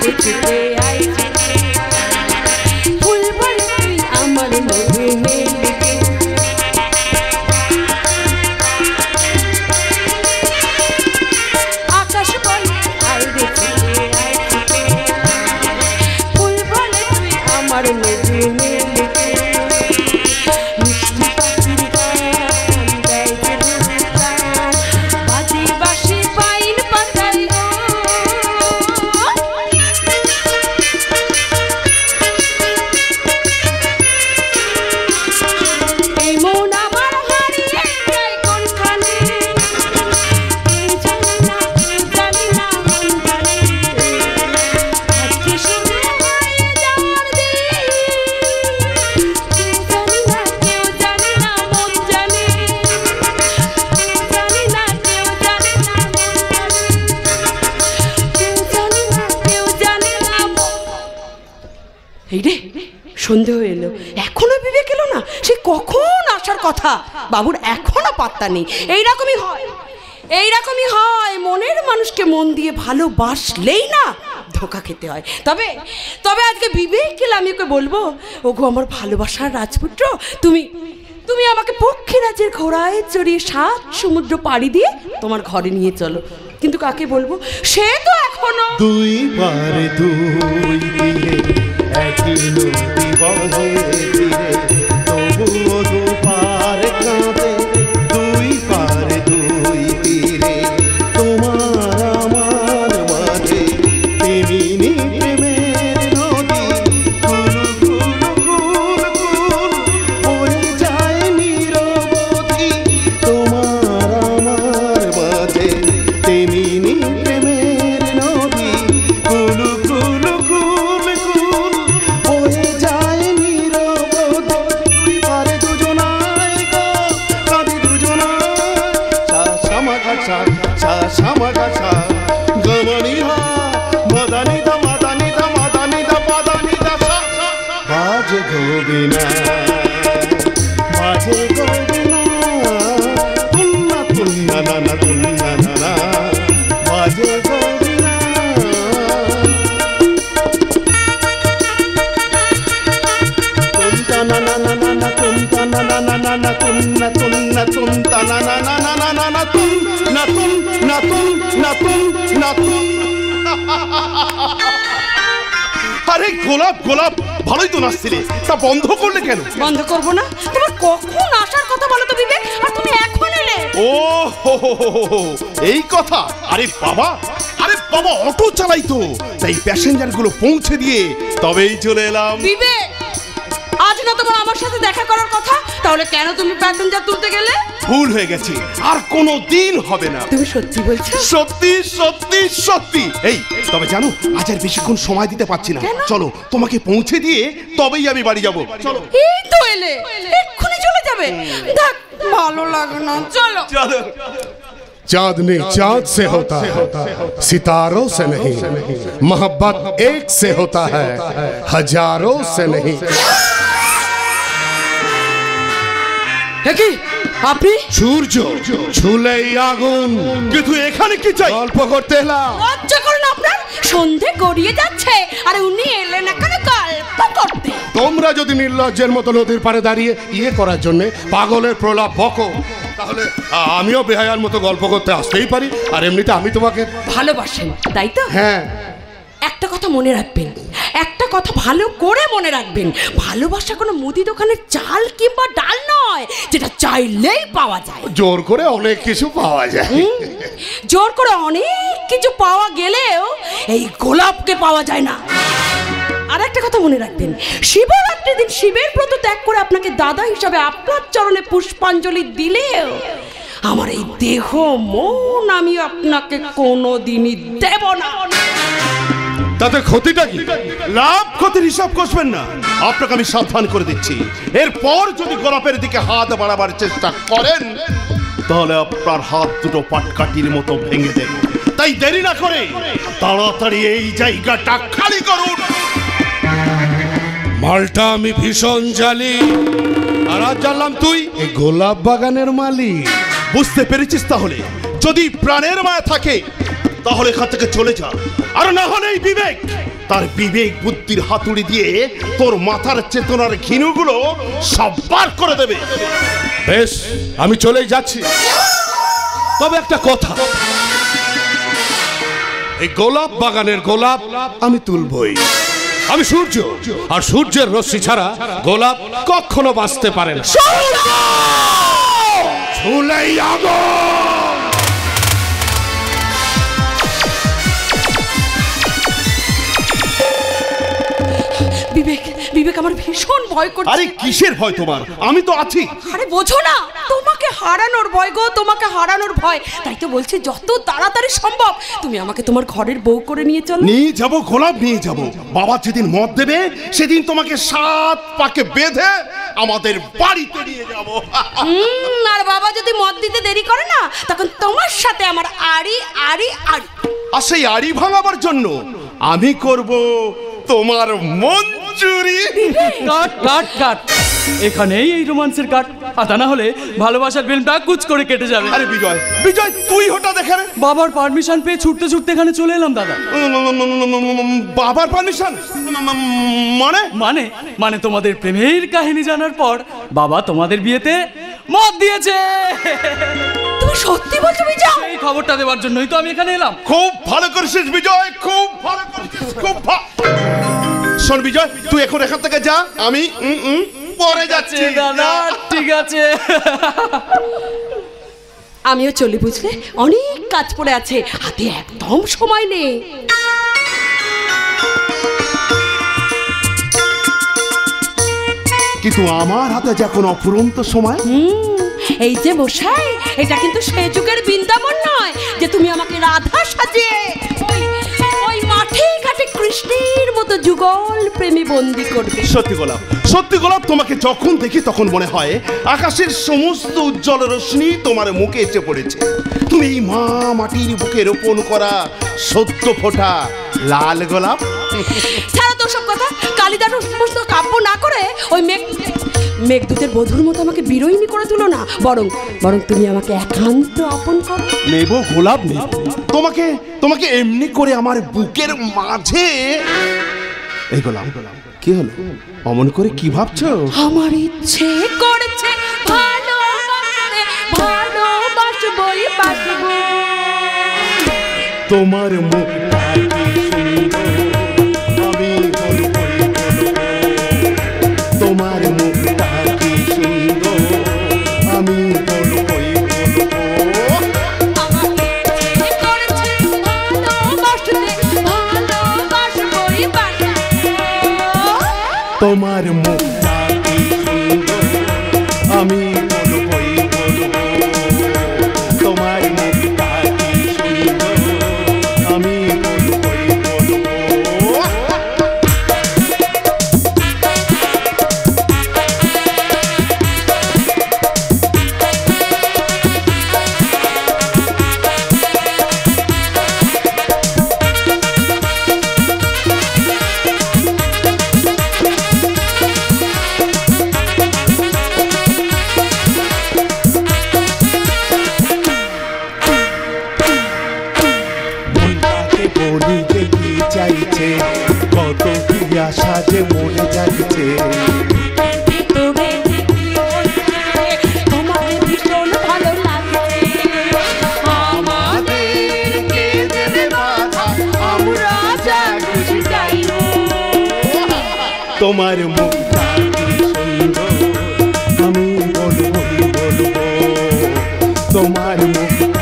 ছুটে ছুটে আয় ফুল বলে তুই আমার নবী মেলিকে আকাশ বলে আয় রে ছুটে আয় ছুটে ফুল বলে তুই আমার নবী মেলিকে সন্ধে হয়ে এলো এখনো বিবেক এলো না সে কখন আসার কথা বাবুর এখনো পাত্তা নেই এইরকমই হয় মনের মানুষকে মন দিয়ে ভালোবাসলেই না ধোকা খেতে হয় তবে তবে আজকে বিবেক গেলে আমি ওকে বলবো ওগো আমার ভালোবাসার রাজপুত্র তুমি আমাকে পক্ষী রাজ্যের ঘোড়ায় চড়িয়ে 7 সমুদ্র পাড়ি দিয়ে তোমার ঘরে নিয়ে চলো কিন্তু কাকে বলবো সে তো এখনো দুই পারে দুই দিলে একই নদী বহে ধীরে তবুও দুপার কাঁদে দুই পারে দুই তীরে তোমার আমার মাঝে তেমনি প্রেমের নদী কুল কুল কুল কুল বয়ে যায় নিরবধি তোমার আমার মাঝে তেমনি প্রেমের নদী কুল কুল কুল কুল বয়ে যায় নিরবধি দুই পারে দুজনায় গো কাঁদি দুজনায় সা সামাগাছা গমনিহা মদানি দা মদানি দা মদানি দা মদানি দা বাজে গোবিনা তুন্না তুন্না না তুন্না না বাজে গোবিনা তুন্তা না না না না তুন্তা না না না না না তুন্না তুন্না তুন্তা না না না না না না না তুন না তুন না তুন না তুন না তুন আরে গোলাপ গোলাপ ভালোই তো নাচছিলে তা বন্ধ করলে কেন বন্ধ করবো না তোমার কখন আসার কথা বলো তো বিবেক আর তুমি এখন এলে ও হো এই কথা আরে বাবা অটো চালাই তো তাই প্যাসেঞ্জার গুলো পৌঁছে দিয়ে তবেই চলে এলাম বিবেক আজ না তোমার আমার সাথে দেখা করার কথা তাহলে কেন তুমি প্যাসেঞ্জার তুলতে গেলে ভুল হয়ে গেছে আর কোনো দিন হবে না তুমি সত্যি বলছো সত্যি সত্যি সত্যি এই তবে জানো আজ আর বেশিক্ষণ সময় দিতে পারছি না চলো তোমাকে পৌঁছে দিয়ে তবেই আমি বাড়ি যাব চলো এই তো এলে এক্ষুনি চলে যাবে দেখ ভালো লাগে না চলো চলো चांदनी चांद से होता है सितारों से नहीं मोहब्बत एक से होता है हजारों से नहीं কি আপনি সূর্য ছুলেই আগুন কিন্তু এখানে কি চাই গল্প করতে এলাম লজ্জা করে না আপনার সন্ধে গড়িয়ে যাচ্ছে আর উনি এলেন না কেন গল্প করতে তোমরা যদি নির্লজ্জের মতো নদীর পাড়ে দাঁড়িয়ে করার জন্য পাগলের প্রলাপ বকো তাহলে আমিও বেহায়ার মতো গল্প করতে আসতেই পারি আর এমনিতে আমি তোমাকে ভালোবাসেন তাই তো হ্যাঁ একটা কথা মনে রাখবেন একটা কথা ভালো করে মনে রাখবেন ভালোবাসা কোনো মুদি দোকানের চাল কিংবা ডাল নয় যেটা চাইলেই পাওয়া যায় জোর করে অনেক কিছু পাওয়া যায় জোর করে অনেক কিছু পাওয়া গেলেও এই গোলাপকে পাওয়া যায় না আর একটা কথা মনে রাখবেন শিবরাত্রির দিন শিবের ব্রত ত্যাগ করে আপনাকে দাদা হিসাবে আপনার চরণে পুষ্পাঞ্জলি দিলেও আমার এই দেহ মন আমি আপনাকে কোনোদিনই দেব না তাতে ক্ষতিটা কি লাভ ক্ষতির হিসাব করবেন না আপনাকে আমি সাবধান করে দিচ্ছি এরপর যদি গোলাপের দিকে হাত বাড়াবার চেষ্টা করেন তাহলে আপনার হাত দুটো পাটকাঠির মতো ভেঙে দেব তাই দেরি না করে তাড়াতাড়ি এই জায়গাটা খালি করুন মালটা আমি ভীষণ জানি আর আজ জানলাম তুই এই গোলাপ বাগানের মালিক বুঝতে পেরেছিস তাহলে যদি প্রাণের মায়া থাকে তাহলে এখান থেকে চলে যা, আর না হলে এই বিবেক তার বিবেক বুদ্ধির হাতুড়ি দিয়ে তোর মাথার চেতনার ঘিনুগুলো সব বার করে দেবে। বেশ, আমি চলেই যাচ্ছি। তবে একটা কথা, এই গোলাপ বাগানের গোলাপ আমি তুলবই। আমি সূর্য, আর সূর্যের রশ্মি ছাড়া গোলাপ কখনো বাঁচতে পারে না। ছুলেই আগুন! বিবেক, বিবেক আমার ভীষণ ভয় করছে। আরে কিসের ভয় তোমার? আমি তো আছি। আরে বোঝো না, তোমাকে হারানোর ভয় গো, তোমাকে হারানোর ভয়। তাই তো বলছি যত তাড়াতাড়ি সম্ভব তুমি আমাকে তোমার ঘরের বউ করে নিয়ে চলো। নিয়ে যাব গোলাপ, নিয়ে যাব। বাবা যেদিন মত দেবে সেদিন তোমাকে 7 পাকে বেঁধে আমাদের বাড়িতে নিয়ে যাব। আর বাবা যদি মত দিতে দেরি করে না, তখন তোমার সাথে আমার আড়ি আড়ি আড়ি। আর সেই আড়ি ভাঙাবার জন্য আমি করব তোমার মন চুরি। কাট কাট কাট, এখানেই এই রোমান্সের কাট। তা না হলে ভালোবাসার ফিল্মটা কুচ করে কেটে যাবে। আরে বিজয়, বিজয় তুই হঠাৎ এখানে? বাবার পারমিশন পেয়ে ছুটতে ছুটতে এখানে চলে এলাম দাদা। বাবার পারমিশন? মানে মানে মানে তোমাদের প্রেমের কাহিনী জানার পর বাবা তোমাদের বিয়েতে মত দিয়েছে। তুমি সত্যি বলছো বিজয়? এই খবরটা দেওয়ার জন্যই তো আমি এখানে এলাম। খুব ভালো করেছিস বিজয়, খুব ভালো করেছিস, খুব ভালো। শোন বিজয়, তুই এখন এখান থেকে যা, আমি পরে যাচ্ছি। দাদা ঠিক আছে। আমিও চলি, বুঝলে অনেক কাজ পড়ে আছে, হাতে একদম সময় নেই। কিন্তু আমার হাতে যখন অফুরন্ত সময়। এই যে মশাই, এটা কিন্তু সে যুগের বৃন্দাবন নয় যে তুমি আমাকে রাধা সাজিয়ে ওই মাঠে ঘাটে কৃষ্ণের মতো যুগল প্রেমে বন্দি করবে। সত্যি গোলাপ, সত্যি গোলাপ, তোমাকে যখন দেখি তখন মনে হয় আকাশের সমস্ত উজ্জ্বল রশ্মি তোমার মুখে এসে পড়েছে। তুমি এই মা মাটির বুকে রোপণ করা সদ্য ফোটা লাল গোলাপ। ছাড়ো তো সব কথা, কালিদাস সমস্ত কাব্য না করে ওই মেঘদূতের বধূর মতো আমাকে বিরোহিনী করে তুলো না, বরং বরং তুমি আমাকে একান্ত আপন করো। নেব গোলাপ, নেব তোমাকে, তোমাকে এমনি করে আমার বুকের মাঝে। এই গোলাপ, কি হলো? অমন করে কি ভাবছো? আমার ইচ্ছে করেছে ভালোবাসতে, ভালোবাসবই বাসবো। তোমার মুখটা কি সুন্দর, আমি বলবই বলবো। তোমার মুখটা কি সুন্দর, আমি বলবই বলবো। আমার ইচ্ছে করেছে ভালোবাসতে, ভালোবাসবই বাসবো। তোমার মুখটা কি সুন্দর, আমি বলবই বলবো। তোমার মুখটা কি সুন্দর, আমি বলবই বলবো। বলি যে কি চাইছে, কত কি আশা যে মনে যাচ্ছে। ভেতরে তোমাকে ভীষণ ভালো লাগছে। আমাদেরকে দেবে বাধা, আমরা যা খুশি চাইবো। তোমার মুখটা কি সুন্দর, আমি বলবই বলবো। তোমার মুখটা